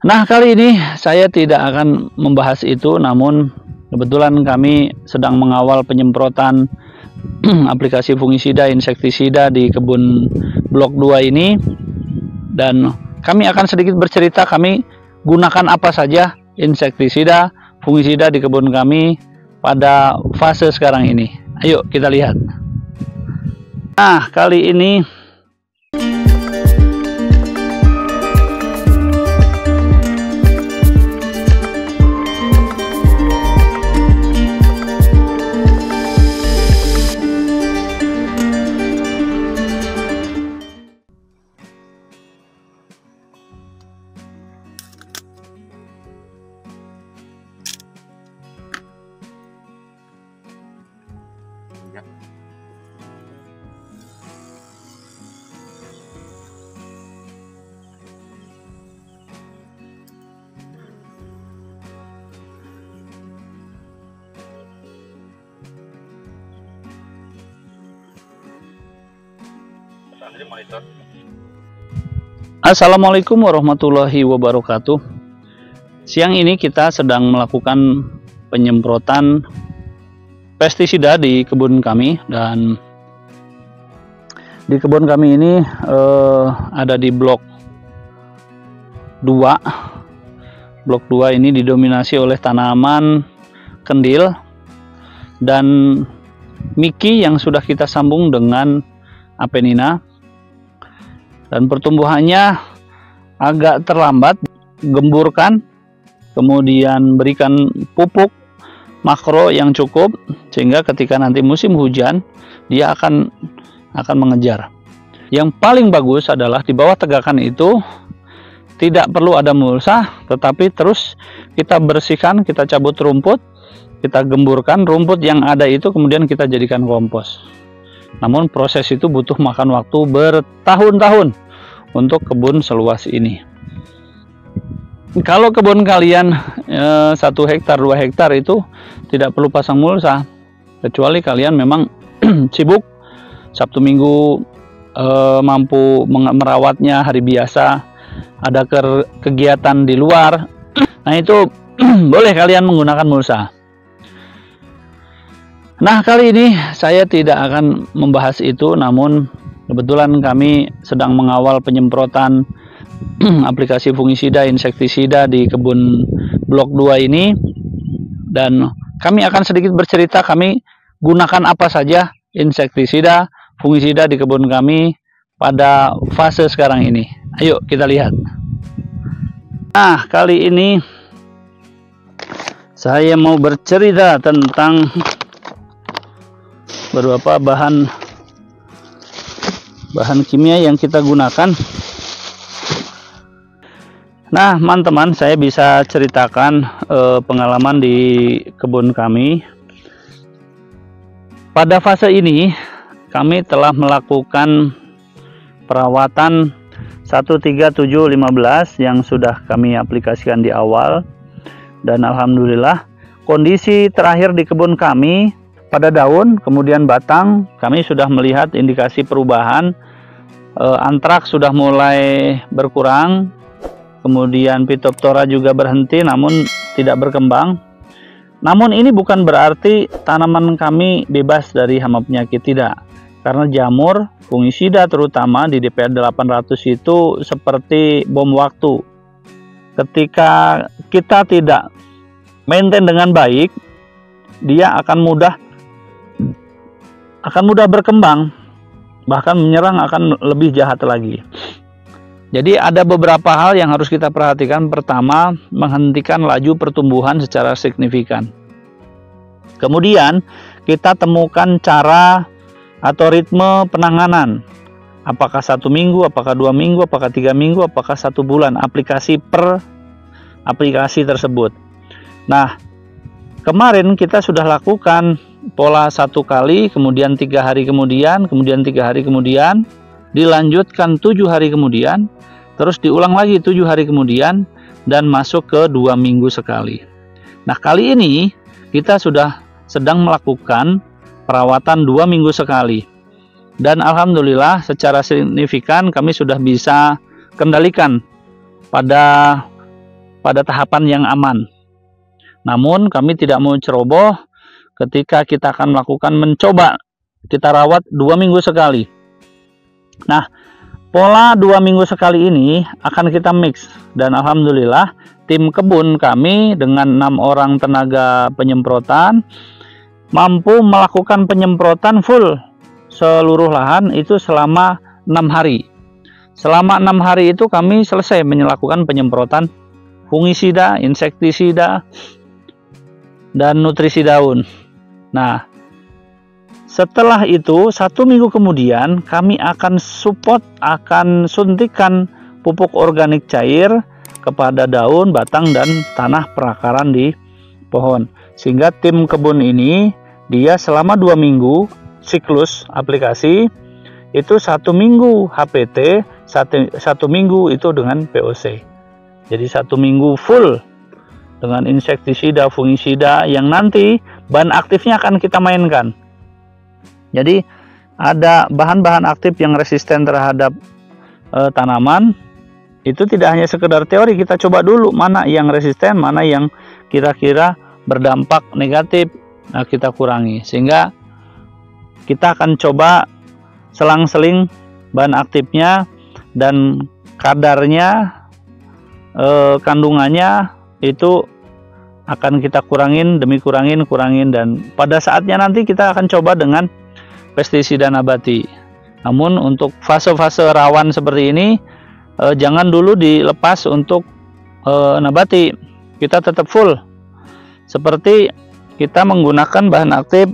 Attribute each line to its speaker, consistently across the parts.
Speaker 1: Nah, kali ini saya tidak akan membahas itu, namun kebetulan kami sedang mengawal penyemprotan aplikasi fungisida, insektisida di kebun blok 2 ini, dan kami akan sedikit bercerita kami gunakan apa saja insektisida, fungisida di kebun kami pada fase sekarang ini. Ayo kita lihat. Nah, kali ini Assalamualaikum warahmatullahi wabarakatuh. Siang ini kita sedang melakukan penyemprotan pestisida di kebun kami, dan di kebun kami ini ada di blok 2. Blok 2 ini didominasi oleh tanaman kendil dan miki yang sudah kita sambung dengan apenina, dan pertumbuhannya agak terlambat. Gemburkan, kemudian berikan pupuk makro yang cukup sehingga ketika nanti musim hujan dia akan mengejar. Yang paling bagus adalah di bawah tegakan itu tidak perlu ada mulsa, tetapi terus kita bersihkan, kita cabut rumput, kita gemburkan rumput yang ada itu, kemudian kita jadikan kompos. Namun proses itu butuh makan waktu bertahun-tahun untuk kebun seluas ini. Kalau kebun kalian 1 hektar 2 hektar itu tidak perlu pasang mulsa, kecuali kalian memang sibuk Sabtu Minggu, mampu merawatnya hari biasa, ada kegiatan di luar, nah itu boleh kalian menggunakan mulsa. Nah, kali ini saya tidak akan membahas itu, namun kebetulan kami sedang mengawal penyemprotan aplikasi fungisida, insektisida di kebun blok 2 ini, dan kami akan sedikit bercerita kami gunakan apa saja insektisida, fungisida di kebun kami pada fase sekarang ini. Ayo kita lihat. Nah, kali ini saya mau bercerita tentang beberapa bahan kimia yang kita gunakan. Nah, teman-teman, saya bisa ceritakan pengalaman di kebun kami. Pada fase ini kami telah melakukan perawatan 13715 yang sudah kami aplikasikan di awal, dan alhamdulillah kondisi terakhir di kebun kami pada daun kemudian batang kami sudah melihat indikasi perubahan. Antraks sudah mulai berkurang, kemudian Phytophthora juga berhenti namun tidak berkembang. Namun ini bukan berarti tanaman kami bebas dari hama penyakit, tidak, karena jamur fungisida terutama di DPR 800 itu seperti bom waktu. Ketika kita tidak maintain dengan baik, dia akan mudah berkembang, bahkan menyerang akan lebih jahat lagi. Jadi ada beberapa hal yang harus kita perhatikan. Pertama, menghentikan laju pertumbuhan secara signifikan. Kemudian kita temukan cara atau ritme penanganan. Apakah 1 minggu, apakah 2 minggu, apakah 3 minggu, apakah 1 bulan, aplikasi per aplikasi tersebut. Nah, kemarin kita sudah lakukan pola 1 kali, kemudian 3 hari kemudian, kemudian 3 hari kemudian, dilanjutkan 7 hari kemudian, terus diulang lagi 7 hari kemudian, dan masuk ke 2 minggu sekali. Nah, kali ini kita sudah sedang melakukan perawatan 2 minggu sekali, dan alhamdulillah secara signifikan kami sudah bisa kendalikan pada pada tahapan yang aman. Namun kami tidak mau ceroboh ketika kita akan melakukan mencoba kita rawat 2 minggu sekali. Nah, pola 2 minggu sekali ini akan kita mix, dan alhamdulillah tim kebun kami dengan 6 orang tenaga penyemprotan mampu melakukan penyemprotan full seluruh lahan itu selama 6 hari. Selama 6 hari itu kami selesai melakukan penyemprotan fungisida, insektisida, dan nutrisi daun. Nah, setelah itu 1 minggu kemudian kami akan support, akan suntikan pupuk organik cair kepada daun, batang, dan tanah perakaran di pohon. Sehingga tim kebun ini dia selama 2 minggu siklus aplikasi itu 1 minggu HPT, 1 minggu itu dengan POC. Jadi 1 minggu full dengan insektisida, fungisida yang nanti bahan aktifnya akan kita mainkan. Jadi ada bahan-bahan aktif yang resisten terhadap tanaman. Itu tidak hanya sekedar teori, kita coba dulu mana yang resisten, mana yang kira-kira berdampak negatif. Nah, kita kurangi, sehingga kita akan coba selang-seling bahan aktifnya dan kadarnya, kandungannya itu akan kita kurangin demi kurangin, dan pada saatnya nanti kita akan coba dengan pestisida nabati. Namun untuk fase-fase rawan seperti ini jangan dulu dilepas untuk nabati, kita tetap full. Seperti kita menggunakan bahan aktif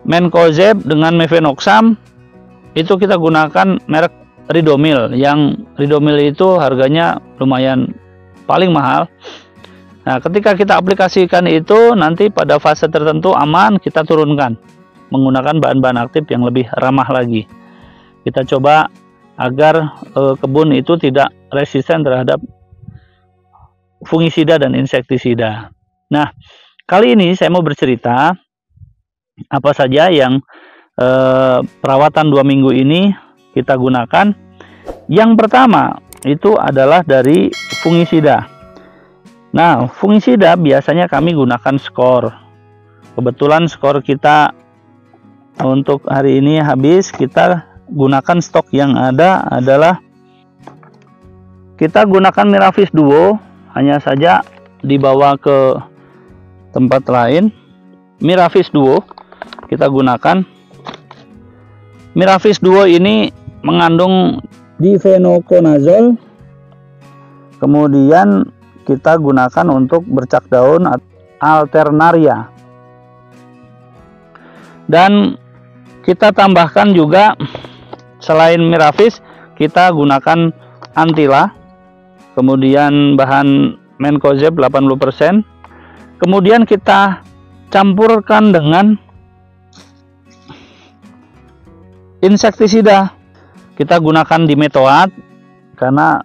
Speaker 1: Mancozeb dengan mefenoxam, itu kita gunakan merek Ridomil, yang Ridomil itu harganya lumayan paling mahal. Nah, ketika kita aplikasikan itu nanti pada fase tertentu aman, kita turunkan menggunakan bahan-bahan aktif yang lebih ramah lagi. Kita coba agar kebun itu tidak resisten terhadap fungisida dan insektisida. Nah, kali ini saya mau bercerita apa saja yang perawatan 2 minggu ini kita gunakan. Yang pertama itu adalah dari fungisida. Nah, fungisida biasanya kami gunakan skor. Kebetulan skor kita untuk hari ini habis. Kita gunakan stok yang ada adalah kita gunakan Miravis Duo, hanya saja dibawa ke tempat lain. Miravis Duo kita gunakan. Miravis Duo ini mengandung difenoconazole, kemudian kita gunakan untuk bercak daun alternaria, dan kita tambahkan juga selain Miravis kita gunakan Antila, kemudian bahan Mancozeb 80%, kemudian kita campurkan dengan insektisida. Kita gunakan Dimetoat karena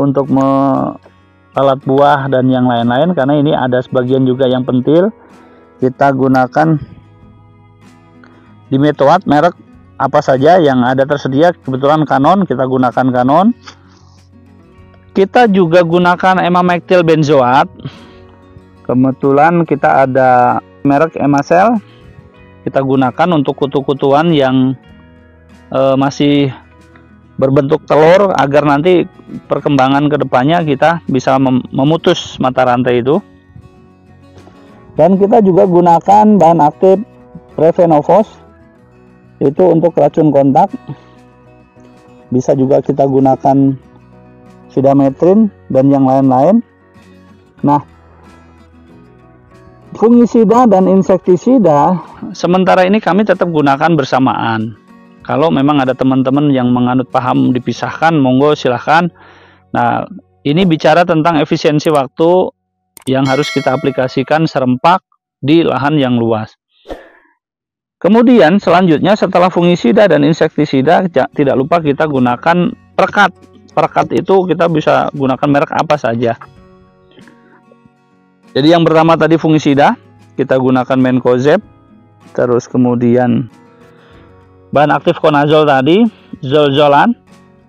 Speaker 1: untuk alat buah dan yang lain-lain, karena ini ada sebagian juga yang pentil. Kita gunakan Dimetoat merek apa saja yang ada tersedia, kebetulan Canon, kita gunakan Canon. Kita juga gunakan Emamectyl benzoat, kebetulan kita ada merek Emacel, kita gunakan untuk kutu-kutuan yang masih berbentuk telur, agar nanti perkembangan kedepannya kita bisa memutus mata rantai itu. Dan kita juga gunakan bahan aktif Revenovos, itu untuk racun kontak. Bisa juga kita gunakan Sidametrin dan yang lain-lain. Nah, fungisida dan insektisida sementara ini kami tetap gunakan bersamaan. Kalau memang ada teman-teman yang menganut paham dipisahkan, monggo silahkan. Nah, ini bicara tentang efisiensi waktu yang harus kita aplikasikan serempak di lahan yang luas. Kemudian selanjutnya setelah fungisida dan insektisida, tidak lupa kita gunakan perekat. Perekat itu kita bisa gunakan merek apa saja. Jadi yang pertama tadi fungisida, kita gunakan Mancozeb, terus kemudian bahan aktif konazol tadi, zolzolan,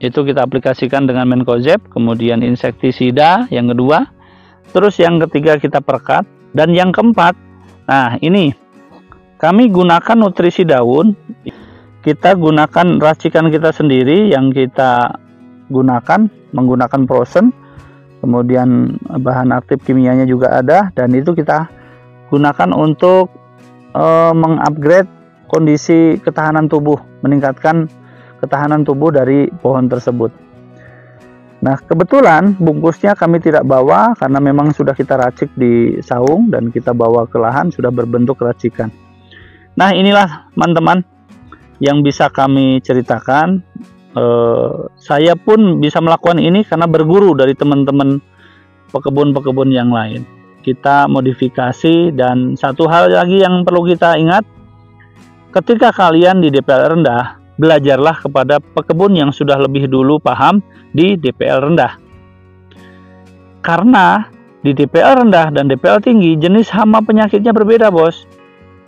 Speaker 1: itu kita aplikasikan dengan Mancozeb, kemudian insektisida yang kedua, terus yang ketiga kita perkat, dan yang keempat, nah ini kami gunakan nutrisi daun. Kita gunakan racikan kita sendiri yang kita gunakan menggunakan frozen, kemudian bahan aktif kimianya juga ada, dan itu kita gunakan untuk mengupgrade kondisi ketahanan tubuh, meningkatkan ketahanan tubuh dari pohon tersebut. Nah, kebetulan bungkusnya kami tidak bawa karena memang sudah kita racik di saung dan kita bawa ke lahan sudah berbentuk racikan. Nah, inilah teman-teman yang bisa kami ceritakan. Saya pun bisa melakukan ini karena berguru dari teman-teman pekebun-pekebun yang lain. Kita modifikasi, dan satu hal lagi yang perlu kita ingat, ketika kalian di DPL rendah, belajarlah kepada pekebun yang sudah lebih dulu paham di DPL rendah. Karena di DPL rendah dan DPL tinggi jenis hama penyakitnya berbeda, bos.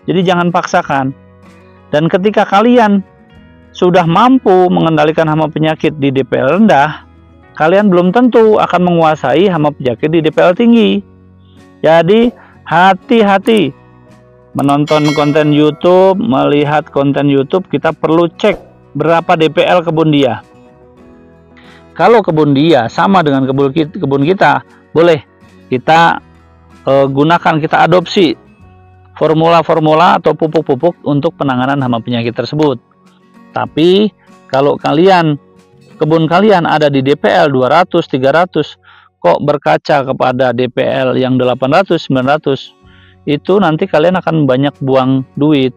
Speaker 1: Jadi jangan paksakan. Dan ketika kalian sudah mampu mengendalikan hama penyakit di DPL rendah, kalian belum tentu akan menguasai hama penyakit di DPL tinggi. Jadi hati-hati menonton konten YouTube, melihat konten YouTube, kita perlu cek berapa DPL kebun dia. Kalau kebun dia sama dengan kebun kita, boleh kita gunakan, kita adopsi formula-formula atau pupuk-pupuk untuk penanganan hama penyakit tersebut. Tapi kalau kebun kalian ada di DPL 200, 300, kok berkaca kepada DPL yang 800, 900, itu nanti kalian akan banyak buang duit.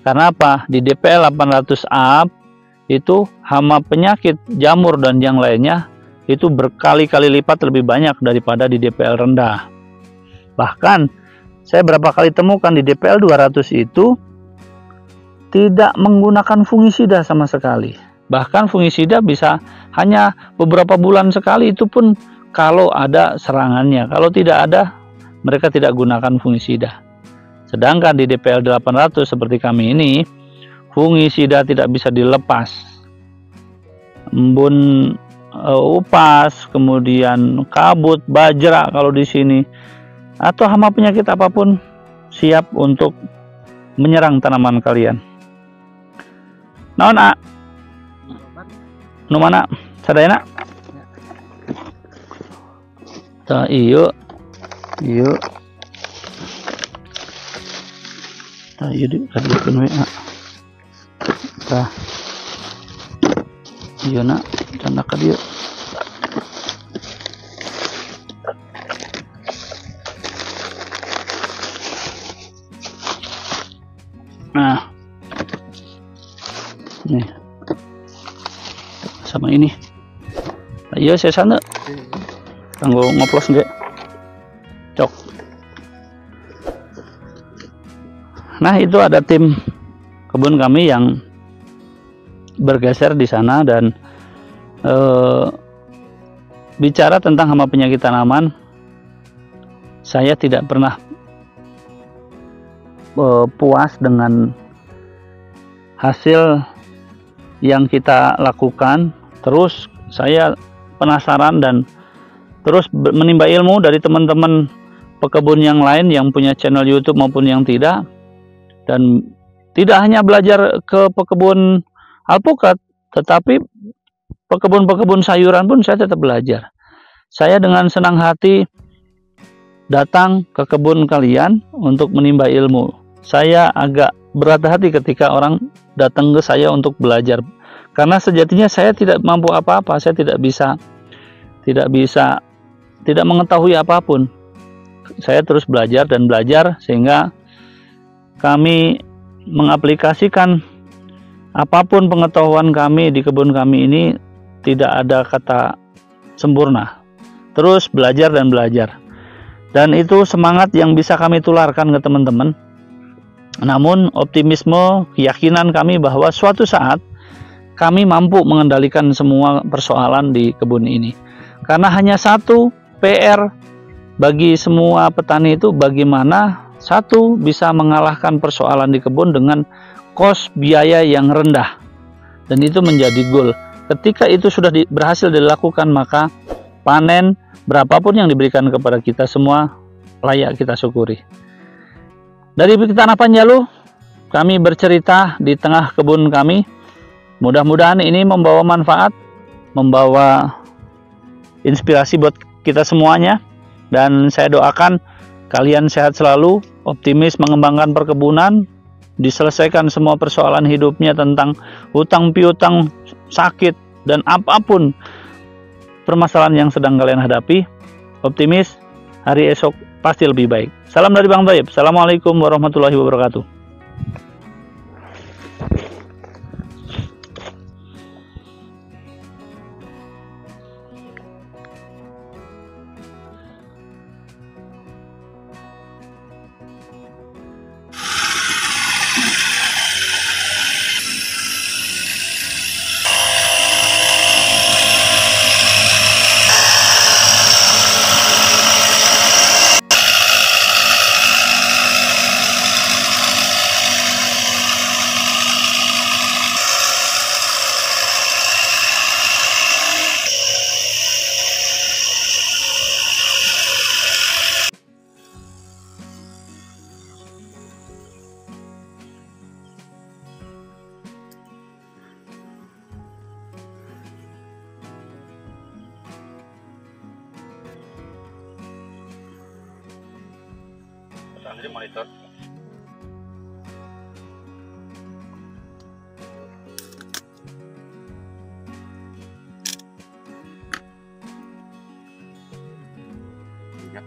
Speaker 1: Karena apa? Di DPL 800 up itu hama penyakit, jamur dan yang lainnya itu berkali-kali lipat lebih banyak daripada di DPL rendah. Bahkan saya berapa kali temukan di DPL 200 itu tidak menggunakan fungisida sama sekali. Bahkan fungisida bisa hanya beberapa bulan sekali, itu pun kalau ada serangannya. Kalau tidak ada, mereka tidak gunakan fungisida. Sedangkan di DPL 800 seperti kami ini, fungisida tidak bisa dilepas. Embun upas, kemudian kabut, bajra kalau di sini, atau hama penyakit apapun siap untuk menyerang tanaman kalian. Naon a? Nu mana? Sadayana? Tah ieu. Ieu. Tah ieu dikadikeun we. Tah. Ieu na, canda ka dieu. Nah, nih sama ini. Nah, iya saya sana kanggo ngoplos ge. Cok. Nah, itu ada tim kebun kami yang bergeser di sana, dan bicara tentang hama penyakit tanaman, saya tidak pernah puas dengan hasil yang kita lakukan. Terus saya penasaran dan terus menimba ilmu dari teman-teman pekebun yang lain yang punya channel YouTube maupun yang tidak, dan tidak hanya belajar ke pekebun alpukat, tetapi pekebun-pekebun sayuran pun saya tetap belajar. Saya dengan senang hati datang ke kebun kalian untuk menimba ilmu. Saya agak berat hati ketika orang datang ke saya untuk belajar, karena sejatinya saya tidak mampu apa-apa. Saya tidak mengetahui apapun. Saya terus belajar dan belajar, sehingga kami mengaplikasikan apapun pengetahuan kami di kebun kami ini. Tidak ada kata sempurna, terus belajar dan belajar, dan itu semangat yang bisa kami tularkan ke teman-teman. Namun optimisme, keyakinan kami bahwa suatu saat kami mampu mengendalikan semua persoalan di kebun ini. Karena hanya satu PR bagi semua petani itu, bagaimana satu bisa mengalahkan persoalan di kebun dengan kos biaya yang rendah. Dan itu menjadi goal. Ketika itu sudah berhasil dilakukan, maka panen berapapun yang diberikan kepada kita semua layak kita syukuri. Dari Tanah Panjalu, kami bercerita di tengah kebun kami. Mudah-mudahan ini membawa manfaat, membawa inspirasi buat kita semuanya. Dan saya doakan kalian sehat selalu, optimis mengembangkan perkebunan, diselesaikan semua persoalan hidupnya tentang hutang piutang, sakit, dan apapun permasalahan yang sedang kalian hadapi. Optimis, hari esok pasti lebih baik. Salam dari Bang Thaib. Assalamualaikum warahmatullahi wabarakatuh. Jadi monitor. Ya.